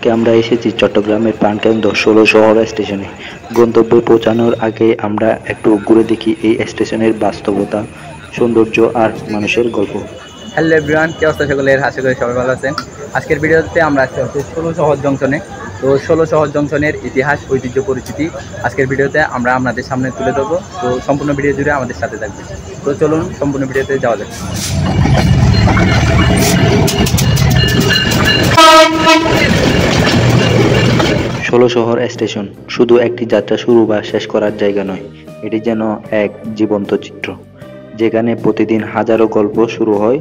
আজকে আমরা এসেছি চট্টগ্রামের প্রাণকেন্দ্র ১৬ শহর স্টেশনে। গন্তব্যে পৌঁছানোর আগে আমরা একটু ঘুরে দেখি এই স্টেশনের বাস্তবতা, সৌন্দর্য আর মানুষের গল্প। হ্যালো এভরিওয়ান, কি অবস্থা সকলের? আশা করি সবাই ভালো আছেন। আজকের ভিডিওতে আমরা আসছি হচ্ছে ১৬ শহর জংশনে। তো ১৬ শহর জংশনের ইতিহাস, ঐতিহ্য, পরিচিতি আজকের ভিডিওতে আমরা আপনাদের সামনে তুলে ধরবো। তো সম্পূর্ণ ভিডিও জুড়ে আমাদের সাথে থাকবে। তো চলুন সম্পূর্ণ ভিডিওতে যাওয়া যাক। ১৬ শহর স্টেশন শুধু একটি যাত্রা শুরু বা শেষ করার জায়গা নয়, এটি যেন এক জীবন্ত চিত্র, যেখানে প্রতিদিন হাজারো গল্প শুরু হয়।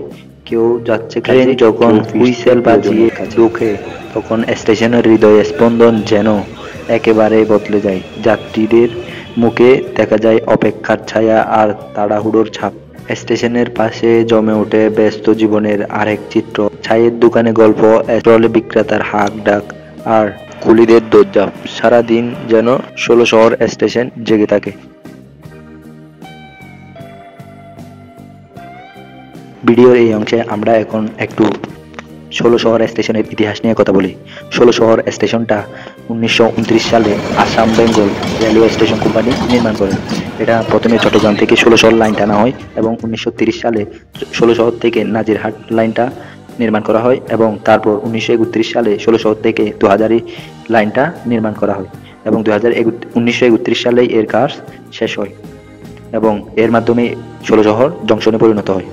কেউ যাচ্ছে ট্রেন যখন হুইসেল বাজিয়ে ঢোকে, তখন স্টেশনের হৃদয়ে স্পন্দন যেন একেবারে বদলে যায়। যাত্রীদের মুখে দেখা যায় অপেক্ষার ছায়া আর তাড়াহুড়োর ছাপ। স্টেশনের পাশে জমে ওঠে ব্যস্ত জীবনের আরেক চিত্র। চায়ের দোকানে গল্প, স্টলে বিক্রেতার হাঁক ডাক আর কুলিদের দৌড়ঝাঁপ। সারাদিন যেন ১৬ শহর স্টেশন জেগে থাকে। ভিডিওর এই অংশে আমরা এখন একটু ১৬ শহর স্টেশনের ইতিহাস নিয়ে কথা বলি। ১৬ শহর স্টেশনটা ১৯২৯ সালে Assam Bengal railway station company নির্মাণ করে। এটা প্রথমে চট্টগ্রাম থেকে ১৬ শহর লাইন টানা হয় এবং ১৯৩০ সালে ১৬ শহর থেকে নাজিরহাট লাইনটা নির্মাণ করা হয় এবং তারপর ১৯৩১ সালে ১৬ শহর থেকে ২০০০ লাইনটা নির্মাণ করা হয় এবং ১৯৩১ সালেই এর কাজ শেষ হয় এবং এর মাধ্যমে ১৬ শহর জংশনে পরিণত হয়।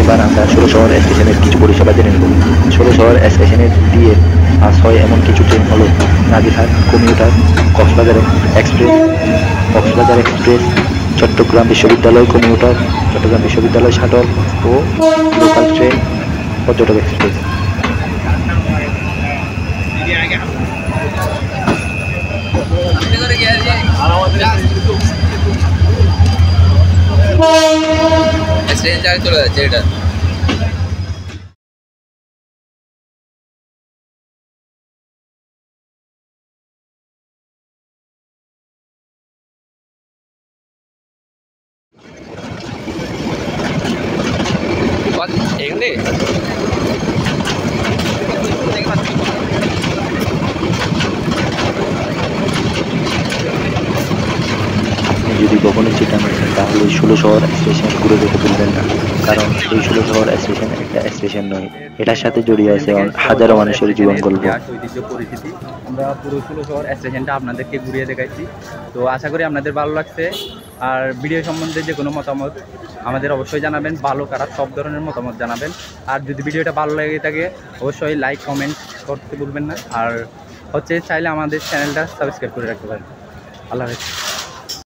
এবার আমরা ১৬ শহর স্টেশনের কিছু পরিষেবা জেনে নেব। ১৬ শহর স্টেশনের দিয়ে পাস হয় এমন কিছু ট্রেন হলো নাজিরহাট কমিউটার, কক্সবাজার এক্সপ্রেস, চট্টগ্রাম বিশ্ববিদ্যালয় কমিউটার, চট্টগ্রাম বিশ্ববিদ্যালয় শাটল ও লোকাল ট্রেন, পর্যটক এক্সপ্রেস। চলে যাচ্ছে এটা। এখানে যদি কখনো চিন্তা করেন তাহলে ১৬ শহর স্টেশন ঘুরে যেতে ভুলবেন না, কারণ এই ১৬ শহর স্টেশন একটা স্টেশন নয়, এটার সাথে জড়িয়ে আছে হাজারো মানুষের জীবন গল্প। ঐতিহ্য, পরিচিতি আমরা পুরো ১৬ শহর স্টেশনটা আপনাদেরকে ঘুরিয়ে দেখাইছি। তো আশা করি আপনাদের ভালো লাগছে। আর ভিডিও সম্বন্ধে যে কোনো মতামত আমাদের অবশ্যই জানাবেন, ভালো খারাপ সব ধরনের মতামত জানাবেন। আর যদি ভিডিওটা ভালো লেগে থাকে অবশ্যই লাইক কমেন্ট করতে ভুলবেন না। আর হচ্ছে চাইলে আমাদের চ্যানেলটা সাবস্ক্রাইব করে রাখতে পারেন। আল্লাহ হাফেজ।